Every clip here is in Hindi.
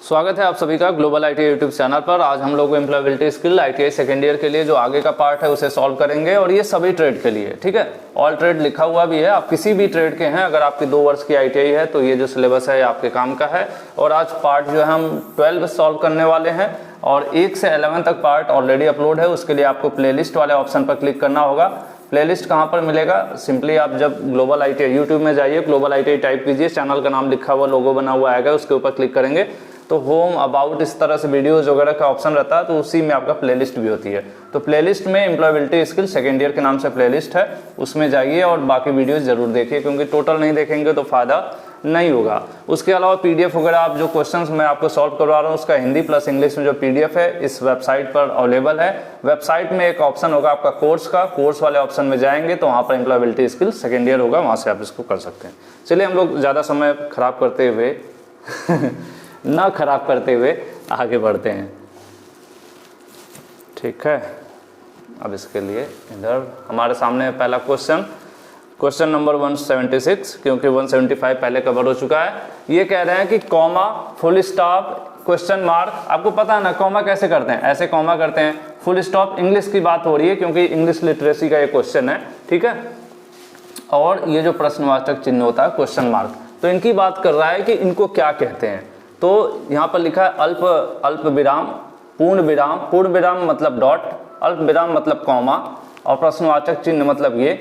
स्वागत है आप सभी का ग्लोबल आईटीआई यूट्यूब चैनल पर। आज हम लोग employability skill ITI second year के लिए जो आगे का पार्ट है उसे सॉल्व करेंगे और ये सभी ट्रेड के लिए, ठीक है। ऑल ट्रेड लिखा हुआ भी है, आप किसी भी ट्रेड के हैं, अगर आपकी 2 वर्ष की आईटीआई है तो ये जो सिलेबस है आपके काम का है। और आज पार्ट जो है हम 12 सॉल्व करने वाले हैं और 1 से 11 तक पार्ट ऑलरेडी अपलोड है। उसके लिए आपको प्लेलिस्ट वाले ऑप्शन पर क्लिक करना होगा। प्लेलिस्ट कहाँ पर मिलेगा? सिंपली आप जब ग्लोबल आईटीआई यूट्यूब में जाइए, ग्लोबल आईटीआई टाइप कीजिए, चैनल का नाम लिखा हुआ लोगो बना हुआ आएगा, उसके ऊपर क्लिक करेंगे तो होम अबाउट इस तरह से वीडियोज वगैरह का ऑप्शन रहता है, तो उसी में आपका प्लेलिस्ट भी होती है। तो प्लेलिस्ट में एम्प्लॉयबिलिटी स्किल सेकेंड ईयर के नाम से प्लेलिस्ट है, उसमें जाइए और बाकी वीडियोज जरूर देखिए, क्योंकि टोटल नहीं देखेंगे तो फायदा नहीं होगा। उसके अलावा पीडीएफ वगैरह आप जो क्वेश्चंस मैं आपको सॉल्व करवा रहा हूँ उसका हिंदी प्लस इंग्लिश में जो पीडीएफ है इस वेबसाइट पर अवेलेबल है। वेबसाइट में एक ऑप्शन होगा आपका कोर्स का, कोर्स वाले ऑप्शन में जाएंगे तो वहाँ पर एम्प्लॉयबिलिटी स्किल सेकेंड ईयर होगा, वहाँ से आप इसको कर सकते हैं। चलिए हम लोग ज़्यादा समय खराब करते हुए ना खराब करते हुए आगे बढ़ते हैं, ठीक है। अब इसके लिए इधर हमारे सामने पहला क्वेश्चन नंबर 176, क्योंकि 175 पहले कवर हो चुका है। ये कह रहे हैं कि comma, full stop, question mark. आपको पता है ना कॉमा कैसे करते हैं? ऐसे कॉमा करते हैं। फुल स्टॉप इंग्लिश की बात हो रही है क्योंकि इंग्लिश लिटरेसी का ये क्वेश्चन है, ठीक है। और ये जो प्रश्नवाचक चिन्ह होता है क्वेश्चन मार्क, तो इनकी बात कर रहा है कि इनको क्या कहते हैं। तो यहाँ पर लिखा है अल्प विराम, पूर्ण विराम मतलब डॉट, अल्प विराम मतलब कॉमा और प्रश्नवाचक चिन्ह मतलब ये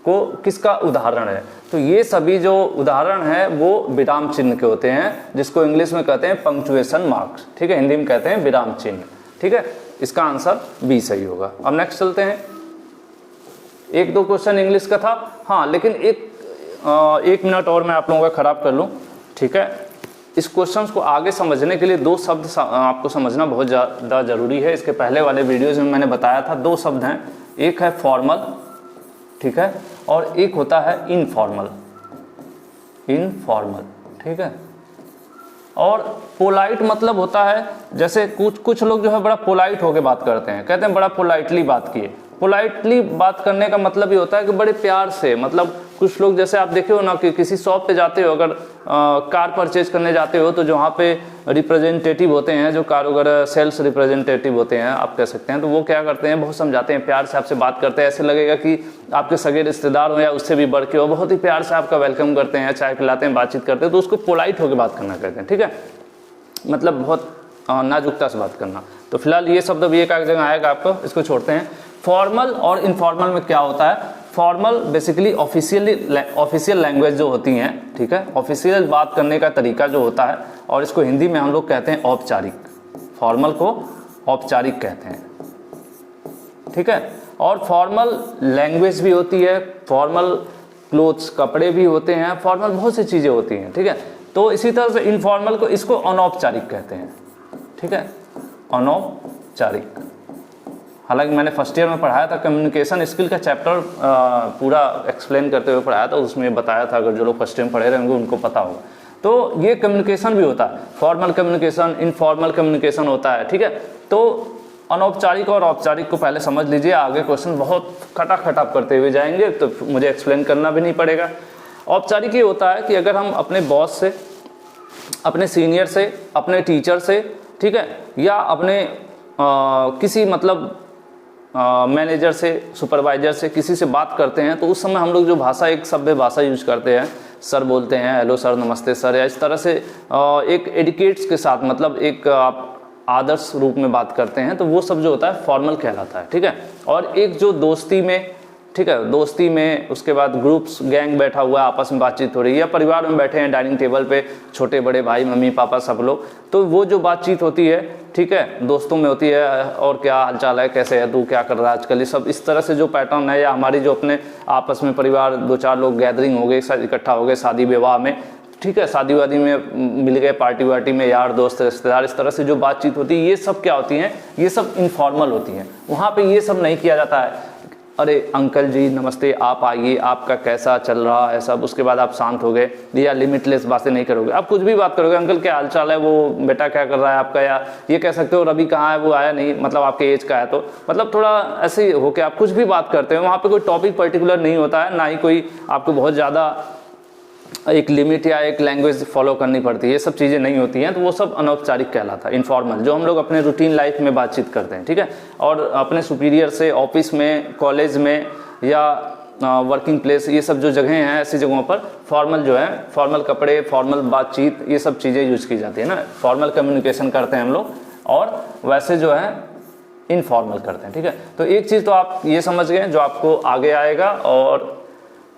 को किसका उदाहरण है। तो ये सभी जो उदाहरण है वो विराम चिन्ह के होते हैं, जिसको इंग्लिश में कहते हैं पंक्चुएशन मार्क्स, ठीक है। हिंदी में कहते हैं विराम चिन्ह, ठीक है। इसका आंसर बी सही होगा। अब नेक्स्ट चलते हैं। 1-2 क्वेश्चन इंग्लिश का था, हाँ, लेकिन एक मिनट और मैं आप लोगों का खराब कर लूँ, ठीक है। इस क्वेश्चन को आगे समझने के लिए 2 शब्द आपको समझना बहुत ज़्यादा जरूरी है। इसके पहले वाले वीडियोज में मैंने बताया था 2 शब्द हैं, एक है फॉर्मल, ठीक है, और एक होता है इनफॉर्मल, ठीक है। और पोलाइट मतलब होता है, जैसे कुछ लोग जो है बड़ा पोलाइट होकर बात करते हैं, कहते हैं बड़ा पोलाइटली बात किए। पोलाइटली बात करने का मतलब ये होता है कि बड़े प्यार से, मतलब कुछ लोग जैसे आप देखे हो ना कि किसी शॉप पे जाते हो, अगर कार परचेज करने जाते हो तो जो वहाँ पे रिप्रेजेंटेटिव होते हैं, जो कार वगैरह सेल्स रिप्रेजेंटेटिव होते हैं आप कह सकते हैं, तो वो क्या करते हैं, बहुत समझाते हैं, प्यार से आपसे बात करते हैं, ऐसे लगेगा कि आपके सगे रिश्तेदार हो या उससे भी बढ़ के हो, बहुत ही प्यार से आपका वेलकम करते हैं, चाय पिलाते हैं, बातचीत करते हैं, तो उसको पोलाइट होकर बात करना कहते हैं, ठीक है। मतलब बहुत नाजुकता से बात करना। तो फिलहाल ये शब्द भी एक जगह आएगा आपको, इसको छोड़ते हैं। फॉर्मल और इनफॉर्मल में क्या होता है? फॉर्मल बेसिकली ऑफिशियल लैंग्वेज जो होती हैं, ठीक है, ऑफिशियल बात करने का तरीका जो होता है, और इसको हिंदी में हम लोग कहते हैं औपचारिक। फॉर्मल को औपचारिक कहते हैं, ठीक है। और फॉर्मल लैंग्वेज भी होती है, फॉर्मल क्लोथ्स कपड़े भी होते हैं, फॉर्मल बहुत सी चीज़ें होती हैं, ठीक है। तो इसी तरह से इनफॉर्मल को इसको अनौपचारिक कहते हैं, ठीक है, अनौपचारिक। हालांकि मैंने फर्स्ट ईयर में पढ़ाया था, कम्युनिकेशन स्किल का चैप्टर पूरा एक्सप्लेन करते हुए पढ़ाया था, उसमें बताया था, अगर जो लोग फर्स्ट ईयर में पढ़े रहेंगे उनको पता होगा। तो ये कम्युनिकेशन भी होता है, फॉर्मल कम्युनिकेशन, इनफॉर्मल कम्युनिकेशन होता है, ठीक है। तो अनौपचारिक और औपचारिक को पहले समझ लीजिए, आगे क्वेश्चन बहुत खटाखट आप करते हुए जाएंगे तो मुझे एक्सप्लेन करना भी नहीं पड़ेगा। औपचारिक ये होता है कि अगर हम अपने बॉस से, अपने सीनियर से, अपने टीचर से, ठीक है, या अपने किसी मतलब मैनेजर से, सुपरवाइजर से, किसी से बात करते हैं तो उस समय हम लोग जो भाषा, एक सभ्य भाषा यूज करते हैं, सर बोलते हैं, हेलो सर, नमस्ते सर, या इस तरह से एक एडिकेट्स के साथ, मतलब एक आप आदर्श रूप में बात करते हैं, तो वो सब जो होता है फॉर्मल कहलाता है, ठीक है। और एक जो दोस्ती में, ठीक है, दोस्ती में, उसके बाद ग्रुप्स, गैंग बैठा हुआ है, आपस में बातचीत हो रही है, या परिवार में बैठे हैं डाइनिंग टेबल पे, छोटे बड़े भाई, मम्मी पापा सब लोग, तो वो जो बातचीत होती है, ठीक है, दोस्तों में होती है, और क्या हालचाल है, कैसे है तू, क्या कर रहा है आजकल, ये सब इस तरह से जो पैटर्न है, या हमारी जो अपने आपस में परिवार 2-4 लोग गैदरिंग हो गए, एक साथ इकट्ठा हो गए शादी विवाह में, ठीक है, शादी वादी में मिल गए, पार्टी वार्टी में, यार दोस्त रिश्तेदार, इस तरह से जो बातचीत होती है, ये सब क्या होती हैं, ये सब इनफॉर्मल होती हैं। वहाँ पे ये सब नहीं किया जाता है, अरे अंकल जी नमस्ते, आप आइए, आपका कैसा चल रहा है सब, उसके बाद आप शांत हो गए, या लिमिटलेस बातें नहीं करोगे, आप कुछ भी बात करोगे, अंकल क्या हालचाल है, वो बेटा क्या कर रहा है आपका, या ये कह सकते हो रवि कहाँ है, वो आया नहीं, मतलब आपके एज का है, तो मतलब थोड़ा ऐसे हो के आप कुछ भी बात करते हो। वहाँ पे कोई टॉपिक पर्टिकुलर नहीं होता है, ना ही कोई आपको बहुत ज़्यादा एक लिमिट या एक लैंग्वेज फॉलो करनी पड़ती है, ये सब चीज़ें नहीं होती हैं, तो वो सब अनौपचारिक कहलाता है, इनफॉर्मल, जो हम लोग अपने रूटीन लाइफ में बातचीत करते हैं, ठीक है। और अपने सुपीरियर से, ऑफिस में, कॉलेज में या वर्किंग प्लेस, ये सब जो जगहें हैं, ऐसी जगहों पर फॉर्मल जो है, फॉर्मल कपड़े, फॉर्मल बातचीत, ये सब चीज़ें यूज की जाती है ना। फॉर्मल कम्युनिकेशन करते हैं हम लोग, और वैसे जो है इनफॉर्मल करते हैं, ठीक है। तो एक चीज़ तो आप ये समझ गए जो आपको आगे आएगा, और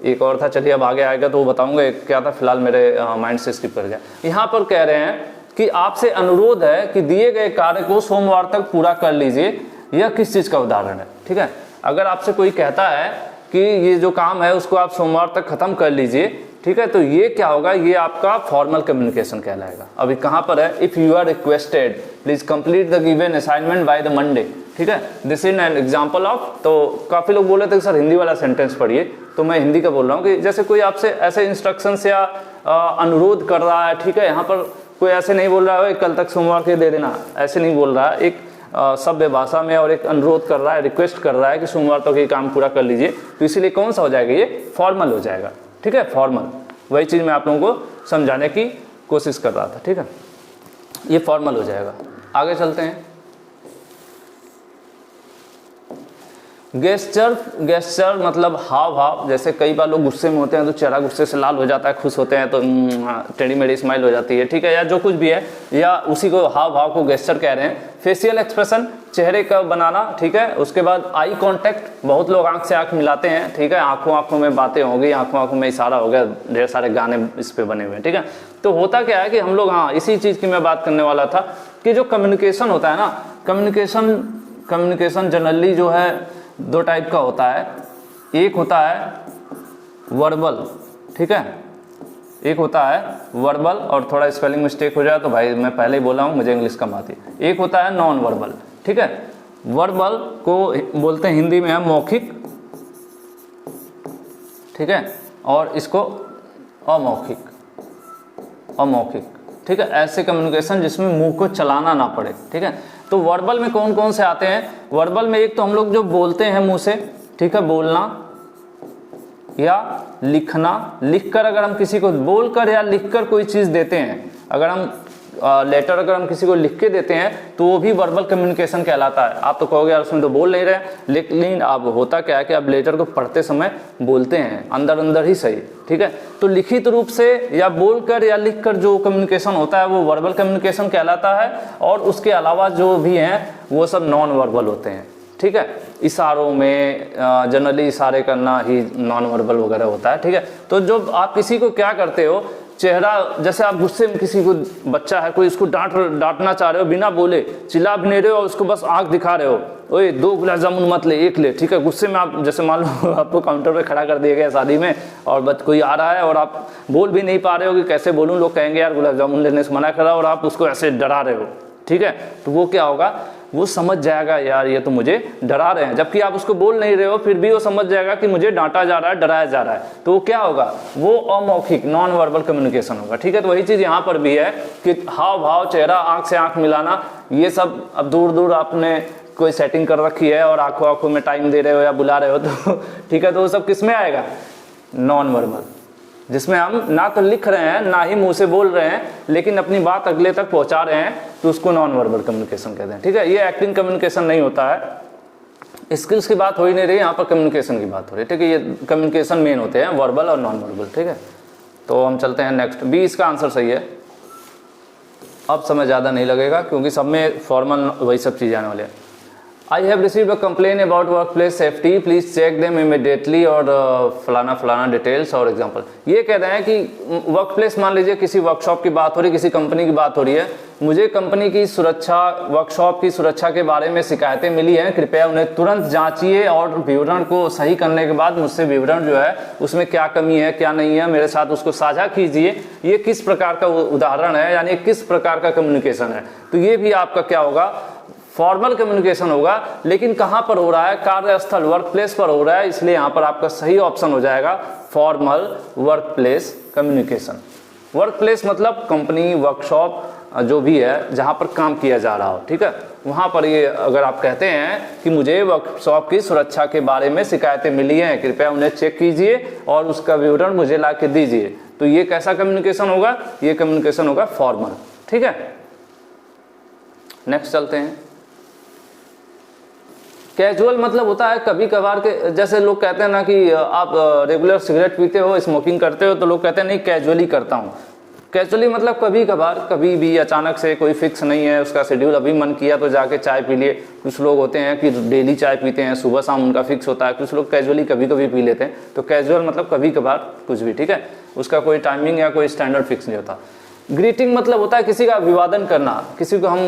एक और था, चलिए अब आगे आएगा तो वो बताऊंगा क्या था, फिलहाल मेरे माइंड से स्किप कर गया। यहाँ पर कह रहे हैं कि आपसे अनुरोध है कि दिए गए कार्य को सोमवार तक पूरा कर लीजिए। यह किस चीज़ का उदाहरण है, ठीक है। अगर आपसे कोई कहता है कि ये जो काम है उसको आप सोमवार तक ख़त्म कर लीजिए, ठीक है, तो ये क्या होगा, ये आपका फॉर्मल कम्युनिकेशन कहलाएगा। अभी कहाँ पर है, if you are requested please complete the given assignment by the Monday, ठीक है, this is an example of. तो काफ़ी लोग बोले थे कि सर हिंदी वाला सेंटेंस पढ़िए, तो मैं हिंदी का बोल रहा हूँ कि जैसे कोई आपसे ऐसे इंस्ट्रक्शंस या अनुरोध कर रहा है, ठीक है, यहाँ पर कोई ऐसे नहीं बोल रहा है कल तक सोमवार के दे देना, ऐसे नहीं बोल रहा है, एक सभ्य भाषा में, और एक अनुरोध कर रहा है, रिक्वेस्ट कर रहा है कि सोमवार तक ये काम पूरा कर लीजिए, तो इसीलिए कौन सा हो जाएगा, ये फॉर्मल हो जाएगा, ठीक है, फॉर्मल। वही चीज़ मैं आप लोगों को समझाने की कोशिश कर रहा था, ठीक है, ये फॉर्मल हो जाएगा। आगे चलते हैं। गेस्चर मतलब हाव भाव, जैसे कई बार लोग गुस्से में होते हैं तो चेहरा गुस्से से लाल हो जाता है, खुश होते हैं तो टेढ़ी मेढ़ी स्माइल हो जाती है, ठीक है, या जो कुछ भी है, या उसी को हाव भाव को गेस्चर कह रहे हैं। फेशियल एक्सप्रेशन, चेहरे का बनाना, ठीक है। उसके बाद आई कांटेक्ट, बहुत लोग आंख से आंख मिलाते हैं, ठीक है, आंखों में बातें हो गई, आंखों में इशारा हो गया, ढेर सारे गाने इस पे बने हुए हैं, ठीक है। तो होता क्या है कि हम लोग, हाँ इसी चीज़ की मैं बात करने वाला था कि जो कम्युनिकेशन होता है ना, कम्युनिकेशन जनरली जो है दो टाइप का होता है। एक होता है वर्बल, ठीक है, एक होता है वर्बल, और थोड़ा स्पेलिंग मिस्टेक हो जाए तो भाई मैं पहले ही बोला हूँ, मुझे इंग्लिश कम आती है। एक होता है नॉन वर्बल, ठीक है। वर्बल को बोलते हैं हिंदी में है मौखिक, ठीक है, और इसको अमौखिक, ठीक है। ऐसे कम्युनिकेशन जिसमें मुंह को चलाना ना पड़े, ठीक है। तो वर्बल में कौन कौन से आते हैं, वर्बल में एक तो हम लोग जो बोलते हैं मुंह से, ठीक है, बोलना या लिखना, लिखकर अगर हम किसी को बोलकर या लिखकर कोई चीज़ देते हैं, अगर हम लेटर अगर हम किसी को लिख के देते हैं तो वो भी वर्बल कम्युनिकेशन कहलाता है। आप तो कहोगे यार उसमें तो बोल नहीं रहे, लेकिन अब होता क्या है कि आप लेटर को पढ़ते समय बोलते हैं अंदर अंदर ही सही, ठीक है। तो लिखित रूप से या बोलकर या लिखकर जो कम्युनिकेशन होता है वो वर्बल कम्युनिकेशन कहलाता है, और उसके अलावा जो भी हैं वो सब नॉन वर्बल होते हैं, ठीक है। इशारों में जनरली इशारे करना ही नॉन वर्बल वगैरह होता है, ठीक है। तो जो आप किसी को क्या करते हो, चेहरा, जैसे आप गुस्से में किसी को, बच्चा है कोई, उसको डांटना चाह रहे हो, बिना बोले चिल्ला भी नहीं रहे हो, उसको बस आंख दिखा रहे हो, ओए 2 गुलाब जामुन मत ले, 1 ले, ठीक है। गुस्से में आप, जैसे मान लो आपको काउंटर पे खड़ा कर दिया गया शादी में, और कोई आ रहा है और आप बोल भी नहीं पा रहे हो कि कैसे बोलूँ, लोग कहेंगे यार गुलाब जामुन लेने से मना करा, और आप उसको ऐसे डरा रहे हो, ठीक है। तो वो क्या होगा, वो समझ जाएगा यार ये तो मुझे डरा रहे हैं, जबकि आप उसको बोल नहीं रहे हो, फिर भी वो समझ जाएगा कि मुझे डांटा जा रहा है, डराया जा रहा है। तो वो क्या होगा, वो अमौखिक नॉन वर्बल कम्युनिकेशन होगा, ठीक है। तो वही चीज़ यहाँ पर भी है कि हाव भाव, चेहरा, आंख से आंख मिलाना, ये सब अब दूर दूर आपने कोई सेटिंग कर रखी है और आंखों में टाइम दे रहे हो या बुला रहे हो, तो ठीक है, तो वो सब किस में आएगा, नॉन वर्बल, जिसमें हम ना तो लिख रहे हैं ना ही मुंह से बोल रहे हैं, लेकिन अपनी बात अगले तक पहुंचा रहे हैं, तो उसको नॉन वर्बल कम्युनिकेशन कहते हैं, ठीक है। ये एक्टिंग कम्युनिकेशन नहीं होता है, स्किल्स की बात हो ही नहीं रही, यहाँ पर कम्युनिकेशन की बात हो रही है, ठीक है। ये कम्युनिकेशन मेन होते हैं, वर्बल और नॉन वर्बल, ठीक है। तो हम चलते हैं नेक्स्ट, बी इसका आंसर सही है। अब समय ज़्यादा नहीं लगेगा क्योंकि सब में फॉर्मल वही सब चीज़ें आने वाले हैं। I have received a complain about work place safety, please check them immediately, और फलाना फलाना डिटेल्स और एग्जांपल। ये कह रहे हैं कि वर्क प्लेस, मान लीजिए किसी वर्कशॉप की बात हो रही, किसी कंपनी की बात हो रही है, मुझे कंपनी की सुरक्षा, वर्कशॉप की सुरक्षा के बारे में शिकायतें मिली हैं, कृपया उन्हें तुरंत जांचिए और विवरण को सही करने के बाद मुझसे विवरण जो है उसमें क्या कमी है क्या नहीं है मेरे साथ उसको साझा कीजिए। ये किस प्रकार का उदाहरण है, यानी किस प्रकार का कम्युनिकेशन है। तो ये भी आपका क्या होगा, फॉर्मल कम्युनिकेशन होगा, लेकिन कहाँ पर हो रहा है, कार्यस्थल, वर्क प्लेस पर हो रहा है, इसलिए यहाँ पर आपका सही ऑप्शन हो जाएगा formal work place communication. Work place मतलब कंपनी, वर्कशॉप, जो भी है जहाँ पर काम किया जा रहा हो, ठीक है, वहाँ पर ये अगर आप कहते हैं कि मुझे वर्कशॉप की सुरक्षा के बारे में शिकायतें मिली हैं, कृपया उन्हें चेक कीजिए और उसका विवरण मुझे ला के दीजिए, तो ये कैसा कम्युनिकेशन होगा, ये कम्युनिकेशन होगा फॉर्मल। ठीक है, नेक्स्ट चलते हैं। कैजुअल मतलब होता है कभी कभार के, जैसे लोग कहते हैं ना कि आप रेगुलर सिगरेट पीते हो, स्मोकिंग करते हो, तो लोग कहते हैं नहीं कैजुअली करता हूँ। कैजुअली मतलब कभी कभार, कभी भी, अचानक से, कोई फिक्स नहीं है उसका शेड्यूल, अभी मन किया तो जाके चाय पी लिए। कुछ लोग होते हैं कि डेली चाय पीते हैं, सुबह शाम उनका फिक्स होता है। कुछ लोग कैजुअली कभी कभी पी लेते हैं। तो कैजुअल मतलब कभी कभार कुछ भी, ठीक है, उसका कोई टाइमिंग या कोई स्टैंडर्ड फिक्स नहीं होता। ग्रीटिंग मतलब होता है किसी का अभिवादन करना, किसी को हम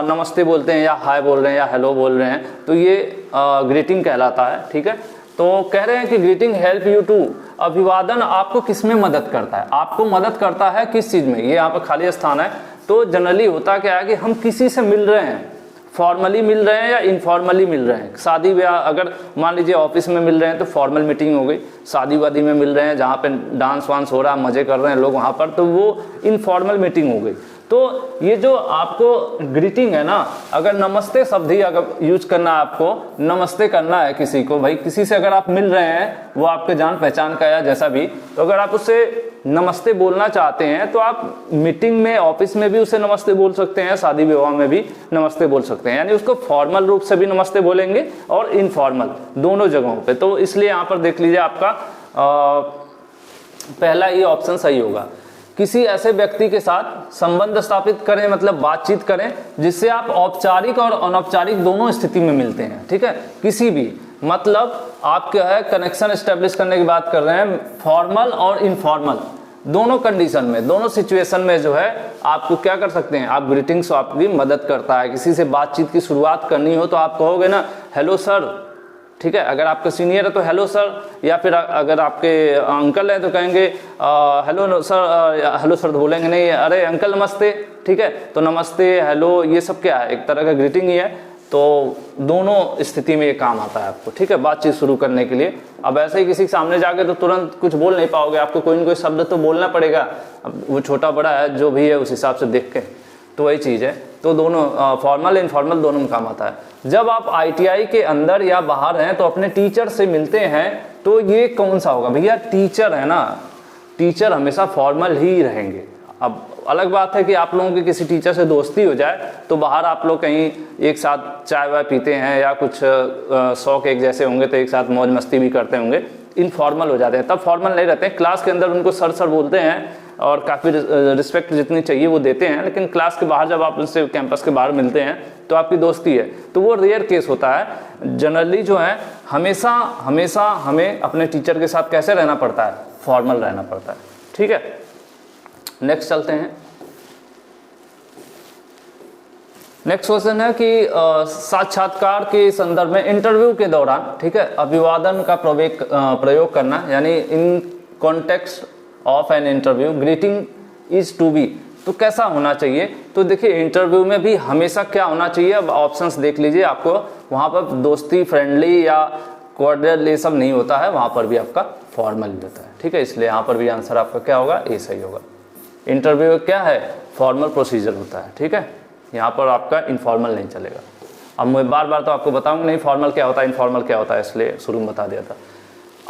नमस्ते बोलते हैं या हाय बोल रहे हैं या हेलो बोल रहे हैं, तो ये ग्रीटिंग कहलाता है। ठीक है, तो कह रहे हैं कि ग्रीटिंग हेल्प यू टू, अभिवादन आपको किस में मदद करता है, आपको मदद करता है किस चीज़ में। ये यहाँ पर खाली स्थान है, तो जनरली होता क्या है कि हम किसी से मिल रहे हैं, फॉर्मली मिल रहे हैं या इनफॉर्मली मिल रहे हैं। शादी ब्याह, अगर मान लीजिए ऑफिस में मिल रहे हैं तो फॉर्मल मीटिंग हो गई। शादी वादी में मिल रहे हैं जहाँ पे डांस वांस हो रहा है, मज़े कर रहे हैं लोग वहाँ पर, तो वो इनफॉर्मल मीटिंग हो गई। तो ये जो आपको ग्रीटिंग है ना, अगर नमस्ते शब्द ही अगर यूज करना है, आपको नमस्ते करना है किसी को, भाई किसी से अगर आप मिल रहे हैं, वो आपके जान पहचान का या जैसा भी, तो अगर आप उससे नमस्ते बोलना चाहते हैं तो आप मीटिंग में, ऑफिस में भी उसे नमस्ते बोल सकते हैं, शादी विवाह में भी नमस्ते बोल सकते हैं। यानी उसको फॉर्मल रूप से भी नमस्ते बोलेंगे और इनफॉर्मल, दोनों जगहों पे। तो इसलिए यहाँ पर देख लीजिए आपका पहला ये ऑप्शन सही होगा। किसी ऐसे व्यक्ति के साथ संबंध स्थापित करें, मतलब बातचीत करें, जिससे आप औपचारिक और अनौपचारिक दोनों स्थिति में मिलते हैं। ठीक है, किसी भी, मतलब आप क्या है, कनेक्शन एस्टेब्लिश करने की बात कर रहे हैं, फॉर्मल और इनफॉर्मल दोनों कंडीशन में, दोनों सिचुएशन में जो है आपको क्या कर सकते हैं, आप ग्रीटिंग्स आपकी मदद करता है। किसी से बातचीत की शुरुआत करनी हो तो आप कहोगे ना हेलो सर, ठीक है, अगर आपका सीनियर है तो हेलो सर, या फिर अगर आपके अंकल हैं तो कहेंगे हेलो सर, हेलो सर तो बोलेंगे नहीं, अरे अंकल नमस्ते। ठीक है, तो नमस्ते, हेलो, ये सब क्या है, एक तरह का ग्रीटिंग ही है। तो दोनों स्थिति में ये काम आता है आपको। ठीक है, बातचीत शुरू करने के लिए। अब ऐसे ही किसी के सामने जाके तो तुरंत कुछ बोल नहीं पाओगे, आपको कोई न कोई शब्द तो बोलना पड़ेगा। अब वो छोटा बड़ा है जो भी है उस हिसाब से देख के, तो वही चीज़ है। तो दोनों फॉर्मल इनफॉर्मल दोनों में काम आता है। जब आप ITI के अंदर या बाहर हैं तो अपने टीचर से मिलते हैं, तो ये कौन सा होगा भैया, टीचर है ना, टीचर हमेशा फॉर्मल ही रहेंगे। अब अलग बात है कि आप लोगों की किसी टीचर से दोस्ती हो जाए तो बाहर आप लोग कहीं एक साथ चाय वाय पीते हैं या कुछ शौक एक जैसे होंगे तो एक साथ मौज मस्ती भी करते होंगे, इनफॉर्मल हो जाते हैं, तब फॉर्मल नहीं रहते हैं। क्लास के अंदर उनको सर सर बोलते हैं और काफ़ी रिस्पेक्ट जितनी चाहिए वो देते हैं, लेकिन क्लास के बाहर जब आप उनसे कैंपस के बाहर मिलते हैं तो आपकी दोस्ती है, तो वो रेयर केस होता है। जनरली जो है हमेशा हमेशा हमें अपने टीचर के साथ कैसे रहना पड़ता है, फॉर्मल रहना पड़ता है। ठीक है, नेक्स्ट चलते हैं। नेक्स्ट क्वेश्चन है कि साक्षात्कार के संदर्भ में, इंटरव्यू के दौरान, ठीक है, अभिवादन का प्रयोग करना, यानी in context of an interview greeting is to be, तो कैसा होना चाहिए। तो देखिए इंटरव्यू में भी हमेशा क्या होना चाहिए, अब ऑप्शंस देख लीजिए, आपको वहाँ पर दोस्ती, फ्रेंडली या कॉर्डियल ये सब नहीं होता है, वहाँ पर भी आपका फॉर्मल होता है। ठीक है, इसलिए यहाँ पर भी आंसर आपका क्या होगा, ए सही होगा। इंटरव्यू क्या है, फॉर्मल प्रोसीजर होता है। ठीक है, यहाँ पर आपका इनफॉर्मल नहीं चलेगा। अब मैं बार बार तो आपको बताऊंगा नहीं फॉर्मल क्या होता है, इनफॉर्मल क्या होता है, इसलिए शुरू में बता दिया था।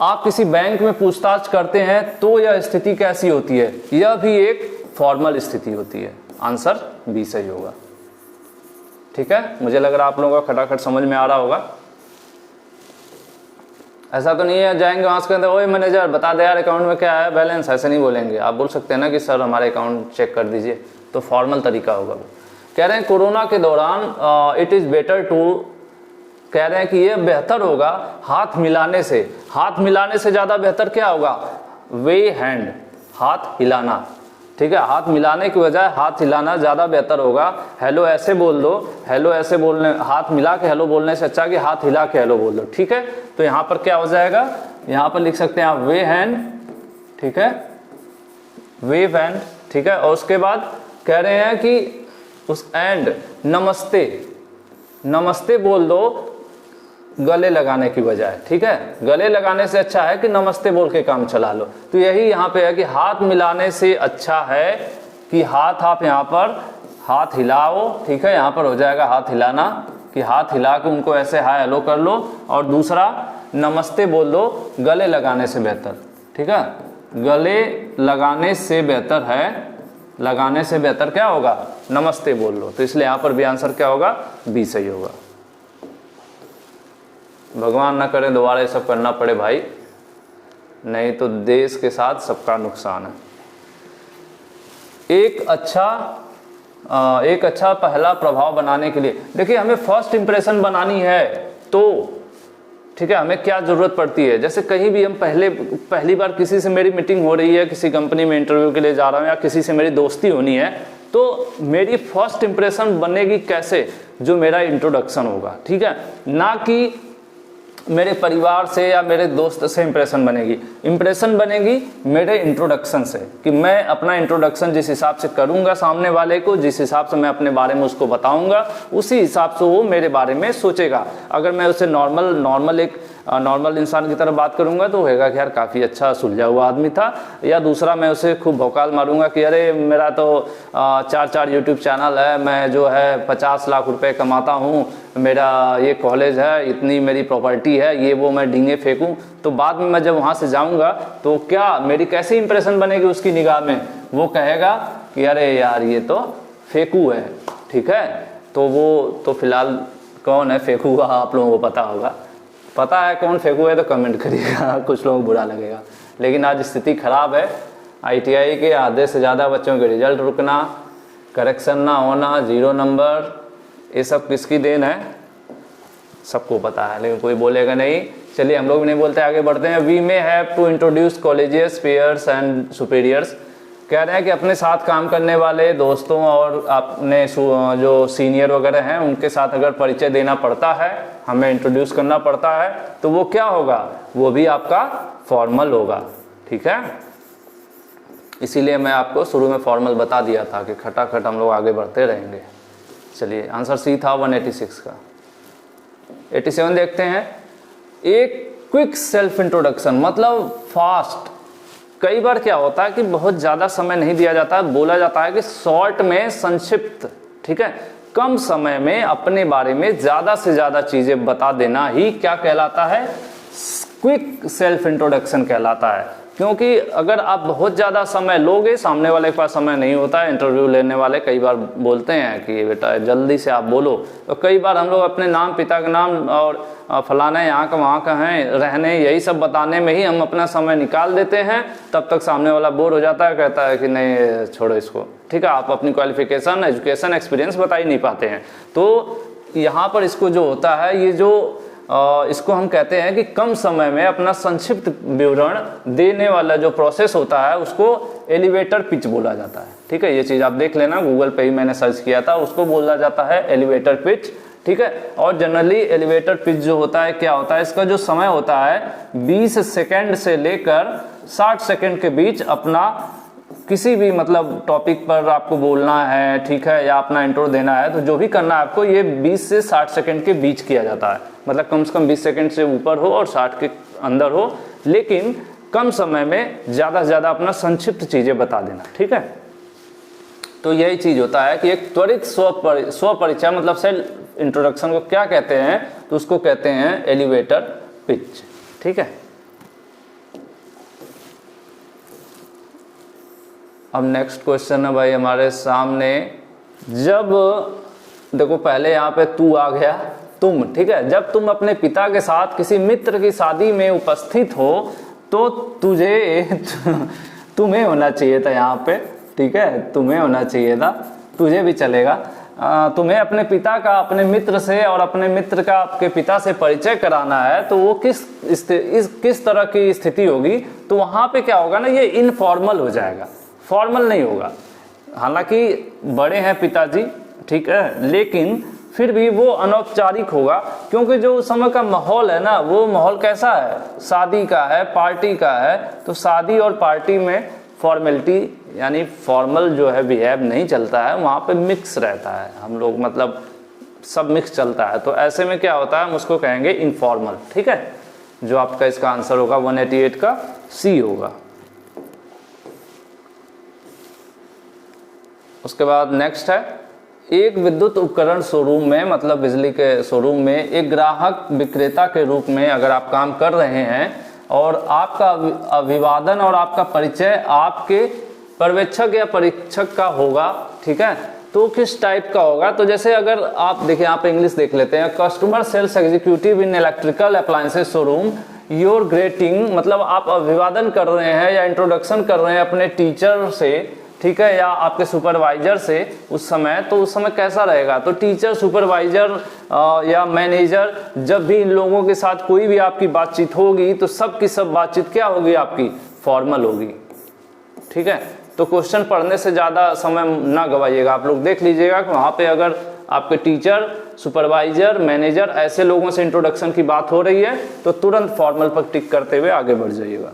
आप किसी बैंक में पूछताछ करते हैं तो यह स्थिति कैसी होती है, यह भी एक फॉर्मल स्थिति होती है। आंसर बी सही होगा। ठीक है, मुझे लग रहा है आप लोगों का खटाखट समझ में आ रहा होगा। ऐसा तो नहीं है जाएंगे वहाँ से कहते ओए मैनेजर बता दे यार अकाउंट में क्या है बैलेंस, ऐसे नहीं बोलेंगे। आप बोल सकते हैं ना कि सर हमारे अकाउंट चेक कर दीजिए, तो फॉर्मल तरीका होगा। कह रहे हैं कोरोना के दौरान इट इज़ बेटर टू, कह रहे हैं कि ये बेहतर होगा हाथ मिलाने से। हाथ मिलाने से ज़्यादा बेहतर क्या होगा, वे हैंड, हाथ हिलाना। ठीक है, हाथ मिलाने की बजाय हाथ हिलाना ज़्यादा बेहतर होगा। हेलो ऐसे बोल दो, हेलो ऐसे बोलने, हाथ मिला के हेलो बोलने से अच्छा कि हाथ हिला के हेलो बोल दो। ठीक है, तो यहाँ पर क्या हो जाएगा, यहाँ पर लिख सकते हैं आप वे हैंड। ठीक है, वेव हैंड। ठीक है, और उसके बाद कह रहे हैं कि उस एंड नमस्ते, नमस्ते बोल दो गले लगाने की बजाय। ठीक है, गले लगाने से अच्छा है कि नमस्ते बोल के काम चला लो। तो यही यहाँ पे है कि हाथ मिलाने से अच्छा है कि हाथ आप यहाँ पर हाथ हिलाओ। ठीक है, यहाँ पर हो जाएगा हाथ हिलाना, कि हाथ हिला के उनको ऐसे हाय हेलो कर लो, और दूसरा नमस्ते बोल दो गले लगाने से बेहतर। ठीक है, गले लगाने से बेहतर है, लगाने से बेहतर क्या होगा, नमस्ते बोल लो। तो इसलिए यहाँ पर भी आंसर क्या होगा, बी सही होगा। भगवान ना करे दोबारा ये सब करना पड़े भाई, नहीं तो देश के साथ सबका नुकसान है। एक अच्छा पहला प्रभाव बनाने के लिए, देखिए हमें फर्स्ट इंप्रेशन बनानी है तो ठीक है, हमें क्या ज़रूरत पड़ती है। जैसे कहीं भी हम पहली बार किसी से मेरी मीटिंग हो रही है, किसी कंपनी में इंटरव्यू के लिए जा रहा हूँ या किसी से मेरी दोस्ती होनी है, तो मेरी फर्स्ट इंप्रेशन बनेगी कैसे, जो मेरा इंट्रोडक्शन होगा, ठीक है, ना कि मेरे परिवार से या मेरे दोस्त से इंप्रेशन बनेगी। इंप्रेशन बनेगी मेरे इंट्रोडक्शन से, कि मैं अपना इंट्रोडक्शन जिस हिसाब से करूंगा सामने वाले को, जिस हिसाब से मैं अपने बारे में उसको बताऊंगा, उसी हिसाब से वो मेरे बारे में सोचेगा। अगर मैं उससे नॉर्मल इंसान की तरह बात करूंगा तो होगा कि यार काफ़ी अच्छा सुलझा हुआ आदमी था, या दूसरा मैं उसे खूब भौकाल मारूंगा कि अरे मेरा तो 4 यूट्यूब चैनल है, मैं जो है 50 लाख रुपए कमाता हूँ, मेरा ये कॉलेज है, इतनी मेरी प्रॉपर्टी है, ये वो मैं डींगे फेंकूं। तो बाद में मैं जब वहाँ से जाऊँगा तो क्या मेरी कैसी इंप्रेशन बनेगी उसकी निगाह में, वो कहेगा कि अरे यार ये तो फेंकू है, ठीक है। तो वो तो फिलहाल कौन है फेंकू, आप लोगों को पता होगा, पता है कौन फेंकू है तो कमेंट करिएगा, कुछ लोगों को बुरा लगेगा। लेकिन आज स्थिति खराब है, ITI के आधे से ज़्यादा बच्चों के रिजल्ट रुकना, करेक्शन ना होना, 0 नंबर, ये सब किसकी देन है, सबको पता है, लेकिन कोई बोलेगा नहीं। चलिए हम लोग भी नहीं बोलते, आगे बढ़ते हैं। We may have to introduce colleges peers and superiors, कह रहे हैं कि अपने साथ काम करने वाले दोस्तों और अपने जो सीनियर वगैरह हैं उनके साथ अगर परिचय देना पड़ता है, हमें इंट्रोड्यूस करना पड़ता है, तो वो क्या होगा, वो भी आपका फॉर्मल होगा, ठीक है। इसीलिए मैं आपको शुरू में फॉर्मल बता दिया था कि खटाखट हम लोग आगे बढ़ते रहेंगे। चलिए आंसर सी था 186 का। 87 देखते हैं। एक क्विक सेल्फ इंट्रोडक्शन मतलब फास्ट। कई बार क्या होता है कि बहुत ज़्यादा समय नहीं दिया जाता है, बोला जाता है कि शॉर्ट में संक्षिप्त, ठीक है, कम समय में अपने बारे में ज़्यादा से ज़्यादा चीज़ें बता देना ही क्या कहलाता है, क्विक सेल्फ इंट्रोडक्शन कहलाता है। क्योंकि अगर आप बहुत ज़्यादा समय लोगे, सामने वाले के पास समय नहीं होता है। इंटरव्यू लेने वाले कई बार बोलते हैं कि बेटा जल्दी से आप बोलो, तो कई बार हम लोग अपने नाम, पिता का नाम और फलाना यहाँ का वहाँ का हैं, रहने, यही सब बताने में ही हम अपना समय निकाल देते हैं। तब तक सामने वाला बोर हो जाता है, कहता है कि नहीं छोड़ो इसको, ठीक है। आप अपनी क्वालिफिकेशन, एजुकेशन, एक्सपीरियंस बता ही नहीं पाते हैं। तो यहाँ पर इसको जो होता है, ये जो इसको हम कहते हैं कि कम समय में अपना संक्षिप्त विवरण देने वाला जो प्रोसेस होता है उसको एलिवेटर पिच बोला जाता है, ठीक है। ये चीज़ आप देख लेना, गूगल पे ही मैंने सर्च किया था, उसको बोला जाता है एलिवेटर पिच, ठीक है। और जनरली एलिवेटर पिच जो होता है, क्या होता है, इसका जो समय होता है 20 सेकेंड से लेकर 60 सेकेंड के बीच अपना किसी भी मतलब टॉपिक पर आपको बोलना है, ठीक है, या अपना इंट्रो देना है, तो जो भी करना है आपको ये 20 से 60 सेकंड के बीच किया जाता है। मतलब कम से कम 20 सेकंड से ऊपर हो और 60 के अंदर हो, लेकिन कम समय में ज़्यादा से ज़्यादा अपना संक्षिप्त चीज़ें बता देना, ठीक है। तो यही चीज़ होता है कि एक त्वरित स्व परिचय मतलब सेल्फ इंट्रोडक्शन को क्या कहते हैं, तो उसको कहते हैं एलिवेटर पिच, ठीक है। अब नेक्स्ट क्वेश्चन है भाई हमारे सामने। जब देखो पहले यहाँ पे तू आ गया, तुम, ठीक है। जब तुम अपने पिता के साथ किसी मित्र की शादी में उपस्थित हो तो तुम्हें होना चाहिए था यहाँ पे, ठीक है, तुम्हें होना चाहिए था, तुझे भी चलेगा। तुम्हें अपने पिता का अपने मित्र से और अपने मित्र का आपके पिता से परिचय कराना है, तो वो किस तरह की स्थिति होगी, तो वहाँ पे क्या होगा ना, ये इनफॉर्मल हो जाएगा, फॉर्मल नहीं होगा। हालांकि बड़े हैं पिताजी, ठीक है, लेकिन फिर भी वो अनौपचारिक होगा, क्योंकि जो उस समय का माहौल है ना, वो माहौल कैसा है, शादी का है, पार्टी का है। तो शादी और पार्टी में फॉर्मेलिटी यानी फॉर्मल जो है बिहेव नहीं चलता है, वहाँ पे मिक्स रहता है, हम लोग मतलब सब मिक्स चलता है। तो ऐसे में क्या होता है, हम उसको कहेंगे इनफॉर्मल, ठीक है। जो आपका इसका आंसर होगा 188 का सी होगा। उसके बाद नेक्स्ट है, एक विद्युत उपकरण शोरूम में मतलब बिजली के शोरूम में एक ग्राहक विक्रेता के रूप में अगर आप काम कर रहे हैं, और आपका अभिवादन और आपका परिचय आपके पर्यवेक्षक या परीक्षक का होगा, ठीक है। तो किस टाइप का होगा, तो जैसे अगर आप देखिए यहाँ पे इंग्लिश देख लेते हैं, customer sales executive in electrical appliances showroom your greeting, मतलब आप अभिवादन कर रहे हैं या इंट्रोडक्शन कर रहे हैं अपने टीचर से, ठीक है, या आपके सुपरवाइजर से उस समय, तो उस समय कैसा रहेगा, तो टीचर, सुपरवाइजर या मैनेजर, जब भी इन लोगों के साथ कोई भी आपकी बातचीत होगी तो सब की सब बातचीत क्या होगी, आपकी फॉर्मल होगी, ठीक है। तो क्वेश्चन पढ़ने से ज़्यादा समय ना गवाइएगा, आप लोग देख लीजिएगा कि वहाँ पे अगर आपके टीचर, सुपरवाइजर, मैनेजर ऐसे लोगों से इंट्रोडक्शन की बात हो रही है तो तुरंत फॉर्मल पर टिक करते हुए आगे बढ़ जाइएगा।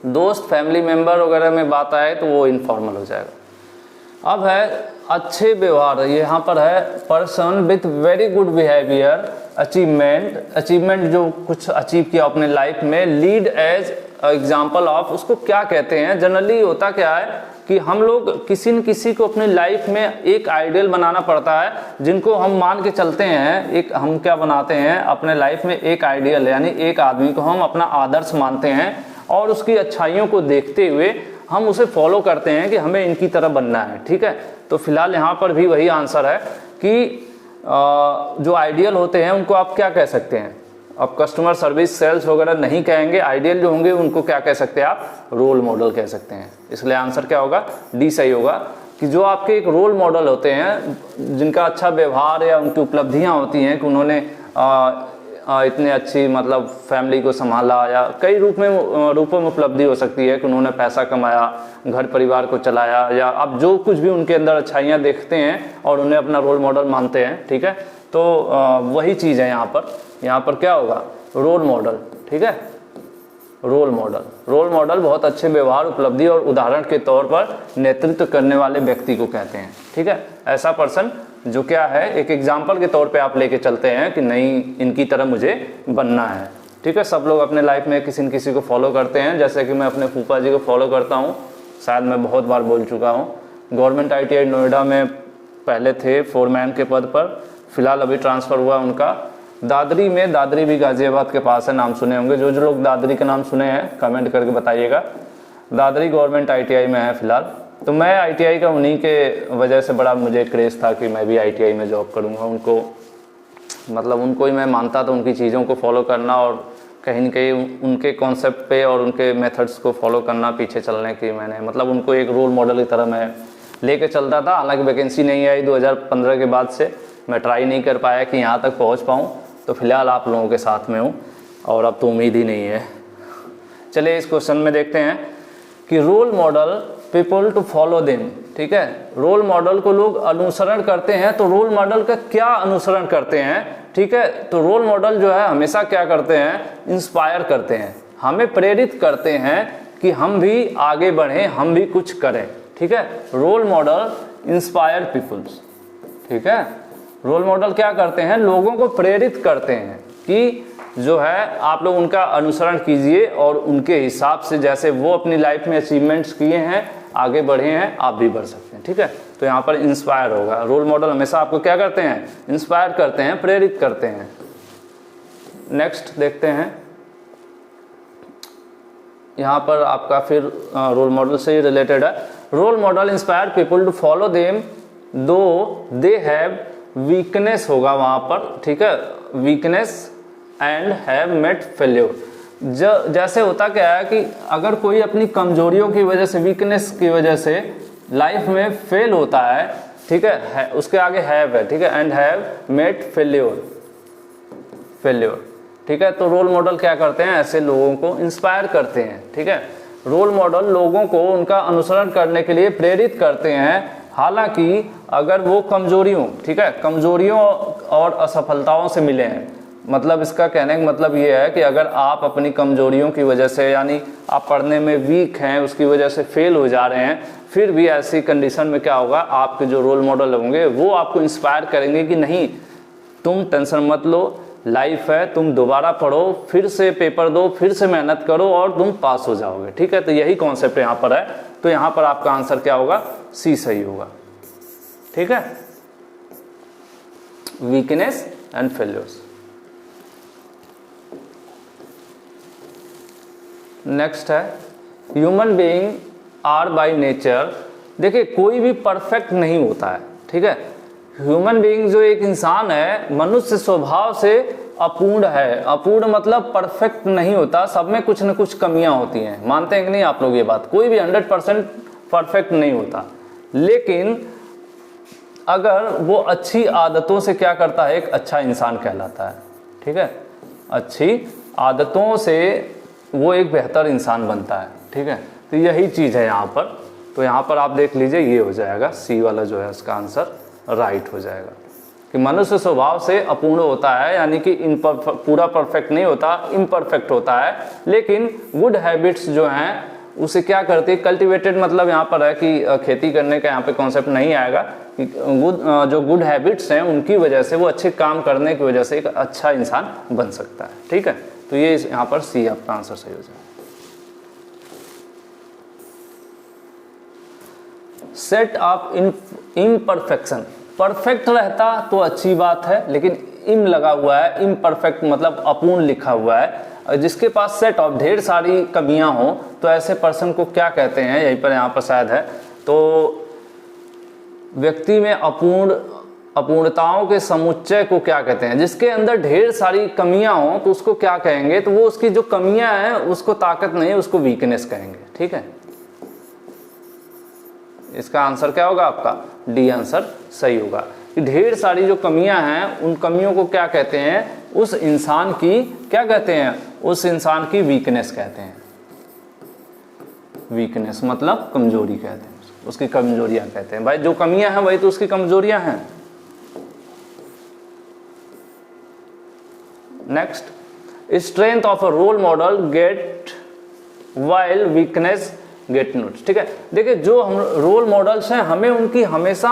दोस्त, फैमिली मेंबर वगैरह में बात आए तो वो इनफॉर्मल हो जाएगा। अब है अच्छे व्यवहार, यहाँ पर है person with very good behaviour, achievement जो कुछ अचीव किया अपने लाइफ में, लीड एज एग्जाम्पल ऑफ, उसको क्या कहते हैं। जनरली होता क्या है कि हम लोग किसी न किसी को अपनी लाइफ में एक आइडियल बनाना पड़ता है, जिनको हम मान के चलते हैं। एक हम क्या बनाते हैं अपने लाइफ में, एक आइडियल, यानी एक आदमी को हम अपना आदर्श मानते हैं और उसकी अच्छाइयों को देखते हुए हम उसे फॉलो करते हैं कि हमें इनकी तरह बनना है, ठीक है। तो फिलहाल यहाँ पर भी वही आंसर है कि जो आइडियल होते हैं उनको आप क्या कह सकते हैं, अब कस्टमर सर्विस, सेल्स वगैरह नहीं कहेंगे, आइडियल जो होंगे उनको क्या कह सकते हैं आप, रोल मॉडल कह सकते हैं। इसलिए आंसर क्या होगा, डी सही होगा, कि जो आपके एक रोल मॉडल होते हैं, जिनका अच्छा व्यवहार या उनकी उपलब्धियां होती हैं कि उन्होंने इतने अच्छी मतलब फैमिली को संभाला, या कई रूपों में उपलब्धि हो सकती है कि उन्होंने पैसा कमाया, घर परिवार को चलाया, या आप जो कुछ भी उनके अंदर अच्छाइयाँ देखते हैं और उन्हें अपना रोल मॉडल मानते हैं, ठीक है। तो वही चीज़ है यहाँ पर क्या होगा, रोल मॉडल, ठीक है। रोल मॉडल बहुत अच्छे व्यवहार, उपलब्धि और उदाहरण के तौर पर नेतृत्व करने वाले व्यक्ति को कहते हैं, ठीक है। ऐसा पर्सन जो क्या है, एक एग्जाम्पल के तौर पे आप लेके चलते हैं कि नहीं इनकी तरह मुझे बनना है, ठीक है। सब लोग अपने लाइफ में किसी न किसी को फॉलो करते हैं, जैसे कि मैं अपने फूफा जी को फॉलो करता हूँ, शायद मैं बहुत बार बोल चुका हूँ। गवर्नमेंट ITI नोएडा में पहले थे फोरमैन के पद पर, फिलहाल अभी ट्रांसफ़र हुआ उनका दादरी में, दादरी भी गाजियाबाद के पास है, नाम सुने होंगे। जो लोग दादरी का नाम सुने हैं कमेंट करके बताइएगा। दादरी गवर्नमेंट ITI में है फिलहाल। तो मैं ITI का उन्हीं के वजह से बड़ा मुझे क्रेज़ था कि मैं भी ITI में जॉब करूँगा। उनको मतलब उनको ही मैं मानता था, उनकी चीज़ों को फॉलो करना और कहीं न कहीं उनके कॉन्सेप्ट पे और उनके मेथड्स को फॉलो करना, पीछे चलने की मैंने मतलब उनको एक रोल मॉडल की तरह मैं लेके चलता था। हालांकि वैकेंसी नहीं आई 2015 के बाद से, मैं ट्राई नहीं कर पाया कि यहाँ तक पहुँच पाऊँ। तो फिलहाल आप लोगों के साथ में हूँ और अब तो उम्मीद ही नहीं है। चलिए इस क्वेश्चन में देखते हैं कि role model people to follow them, ठीक है। रोल मॉडल को लोग अनुसरण करते हैं, तो रोल मॉडल का क्या अनुसरण करते हैं, ठीक है। तो रोल मॉडल जो है हमेशा क्या करते हैं, इंस्पायर करते हैं, हमें प्रेरित करते हैं कि हम भी आगे बढ़ें, हम भी कुछ करें, ठीक है। रोल मॉडल इंस्पायर पीपल्स, ठीक है। रोल मॉडल क्या करते हैं, लोगों को प्रेरित करते हैं कि जो है आप लोग उनका अनुसरण कीजिए और उनके हिसाब से जैसे वो अपनी लाइफ में अचीवमेंट्स किए हैं, आगे बढ़े हैं, आप भी बढ़ सकते हैं, ठीक है। तो यहाँ पर इंस्पायर होगा। रोल मॉडल हमेशा आपको क्या करते हैं, इंस्पायर करते हैं, प्रेरित करते हैं। नेक्स्ट देखते हैं, यहाँ पर आपका फिर रोल मॉडल से ही रिलेटेड है। Role model inspire people to follow them though they have weakness होगा वहाँ पर, ठीक है, weakness and have met failure. जैसे होता क्या है कि अगर कोई अपनी कमजोरियों की वजह से, वीकनेस की वजह से लाइफ में फेल होता है, ठीक है, उसके आगे हैव है, ठीक है, एंड हैव मेट फेल्योर, ठीक है। तो रोल मॉडल क्या करते हैं, ऐसे लोगों को इंस्पायर करते हैं, ठीक है। रोल मॉडल लोगों को उनका अनुसरण करने के लिए प्रेरित करते हैं, हालांकि अगर वो कमजोरियों, ठीक है, कमजोरियों और असफलताओं से मिले हैं। मतलब इसका कहने का मतलब ये है कि अगर आप अपनी कमजोरियों की वजह से, यानी आप पढ़ने में वीक हैं, उसकी वजह से फेल हो जा रहे हैं, फिर भी ऐसी कंडीशन में क्या होगा, आपके जो रोल मॉडल होंगे वो आपको इंस्पायर करेंगे कि नहीं तुम टेंशन मत लो, लाइफ है, तुम दोबारा पढ़ो, फिर से पेपर दो, फिर से मेहनत करो और तुम पास हो जाओगे, ठीक है। तो यही कॉन्सेप्ट यहाँ पर है। तो यहाँ पर आपका आंसर क्या होगा, सी सही होगा, ठीक है, वीकनेस एंड फेल्योर्स। नेक्स्ट है human being are by nature. देखिए कोई भी परफेक्ट नहीं होता है, ठीक है। ह्यूमन बीइंग जो एक इंसान है, मनुष्य स्वभाव से अपूर्ण है। अपूर्ण मतलब परफेक्ट नहीं होता, सब में कुछ न कुछ कमियां होती हैं। मानते हैं कि नहीं आप लोग ये बात? कोई भी 100% परफेक्ट नहीं होता, लेकिन अगर वो अच्छी आदतों से क्या करता है, एक अच्छा इंसान कहलाता है, ठीक है। अच्छी आदतों से वो एक बेहतर इंसान बनता है, ठीक है। तो यही चीज़ है यहाँ पर। तो यहाँ पर आप देख लीजिए, ये हो जाएगा सी वाला जो है उसका आंसर राइट हो जाएगा कि मनुष्य स्वभाव से अपूर्ण होता है, यानी कि पूरा परफेक्ट नहीं होता, इम्परफेक्ट होता है, लेकिन गुड हैबिट्स जो हैं उसे क्या करती है, कल्टिवेटेड मतलब यहाँ पर है कि खेती करने का यहाँ पे कॉन्सेप्ट नहीं आएगा कि जो गुड हैबिट्स हैं उनकी वजह से, वो अच्छे काम करने की वजह से एक अच्छा इंसान बन सकता है, ठीक है। तो ये यहाँ पर सी आपका आंसर सही हो जाएगा। सेट ऑफ इम्परफेक्शन, परफेक्ट रहता तो अच्छी बात है, लेकिन इम लगा हुआ है, इम्परफेक्ट मतलब अपूर्ण लिखा हुआ है। जिसके पास सेट ऑफ ढेर सारी कमियां हो तो ऐसे पर्सन को क्या कहते हैं, यहीं पर यहाँ पर शायद है। तो व्यक्ति में अपूर्णताओं के समुच्चय को क्या कहते हैं? जिसके अंदर ढेर सारी कमियां हो तो उसको क्या कहेंगे? तो वो उसकी जो कमियां हैं उसको ताकत नहीं है, उसको वीकनेस कहेंगे, ठीक है। इसका आंसर क्या होगा आपका? डी आंसर सही होगा। ढेर सारी जो कमियां हैं उन कमियों को क्या कहते हैं? उस इंसान की क्या कहते हैं? उस इंसान की वीकनेस कहते हैं। वीकनेस मतलब कमजोरी कहते हैं, उसकी कमजोरियां कहते हैं। भाई जो कमियां हैं वही तो उसकी कमजोरियां हैं। Next, strength of a role model get while weakness get not, ठीक है। देखिए जो हम रोल मॉडल्स हैं हमें उनकी हमेशा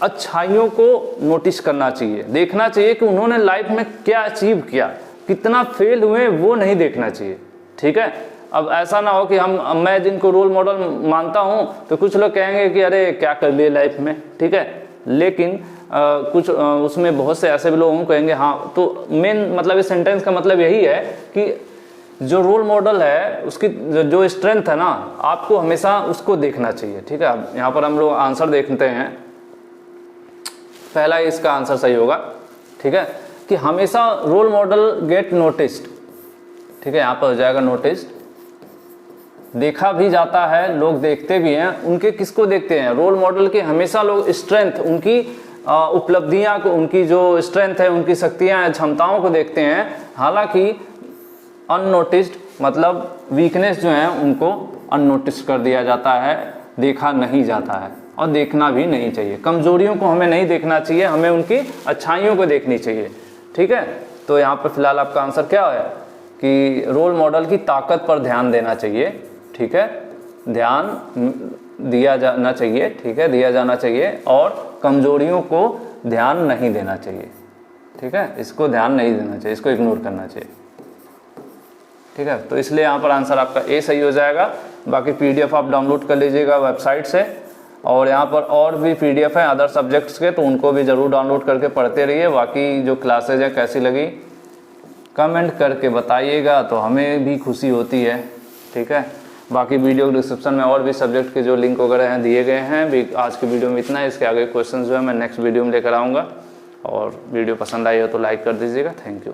अच्छाइयों को नोटिस करना चाहिए, देखना चाहिए कि उन्होंने लाइफ में क्या अचीव किया, कितना फेल हुए वो नहीं देखना चाहिए, ठीक है। अब ऐसा ना हो कि मैं जिनको रोल मॉडल मानता हूं तो कुछ लोग कहेंगे कि अरे क्या कर लिए लाइफ में, ठीक है। लेकिन कुछ उसमें बहुत से ऐसे भी लोग होंगे कहेंगे हाँ। तो मेन मतलब इस सेंटेंस का मतलब यही है कि जो रोल मॉडल है उसकी जो स्ट्रेंथ है ना, आपको हमेशा उसको देखना चाहिए, ठीक है। अब यहाँ पर हम लोग आंसर देखते हैं, पहला इसका आंसर सही होगा, ठीक है, कि हमेशा रोल मॉडल गेट नोटिस्ड, ठीक है। यहाँ पर हो जाएगा नोटिस्ड, देखा भी जाता है, लोग देखते भी हैं। उनके किसको देखते हैं? रोल मॉडल के हमेशा लोग स्ट्रेंथ, उनकी उपलब्धियां को, उनकी जो स्ट्रेंथ है, उनकी शक्तियां हैं, क्षमताओं को देखते हैं। हालांकि अननोटिस्ड मतलब वीकनेस जो है उनको अननोटिस कर दिया जाता है, देखा नहीं जाता है और देखना भी नहीं चाहिए। कमजोरियों को हमें नहीं देखना चाहिए, हमें उनकी अच्छाइयों को देखनी चाहिए, ठीक है। तो यहाँ पर फिलहाल आपका आंसर क्या है कि रोल मॉडल की ताकत पर ध्यान देना चाहिए, ठीक है, ध्यान दिया जाना चाहिए, ठीक है, दिया जाना चाहिए, और कमजोरियों को ध्यान नहीं देना चाहिए, ठीक है। इसको ध्यान नहीं देना चाहिए, इसको इग्नोर करना चाहिए, ठीक है। तो इसलिए यहाँ पर आंसर आपका ए सही हो जाएगा। बाकी पीडीएफ आप डाउनलोड कर लीजिएगा वेबसाइट से, और यहाँ पर और भी पीडीएफ है अदर सब्जेक्ट्स के, तो उनको भी ज़रूर डाउनलोड करके पढ़ते रहिए। बाकी जो क्लासेज हैं कैसी लगी कमेंट करके बताइएगा, तो हमें भी खुशी होती है, ठीक है। बाकी वीडियो डिस्क्रिप्शन में और भी सब्जेक्ट के जो लिंक वगैरह हैं दिए गए हैं। आज की वीडियो में इतना है, इसके आगे क्वेश्चन जो है मैं नेक्स्ट वीडियो में लेकर आऊँगा। और वीडियो पसंद आई हो तो लाइक कर दीजिएगा। Thank you.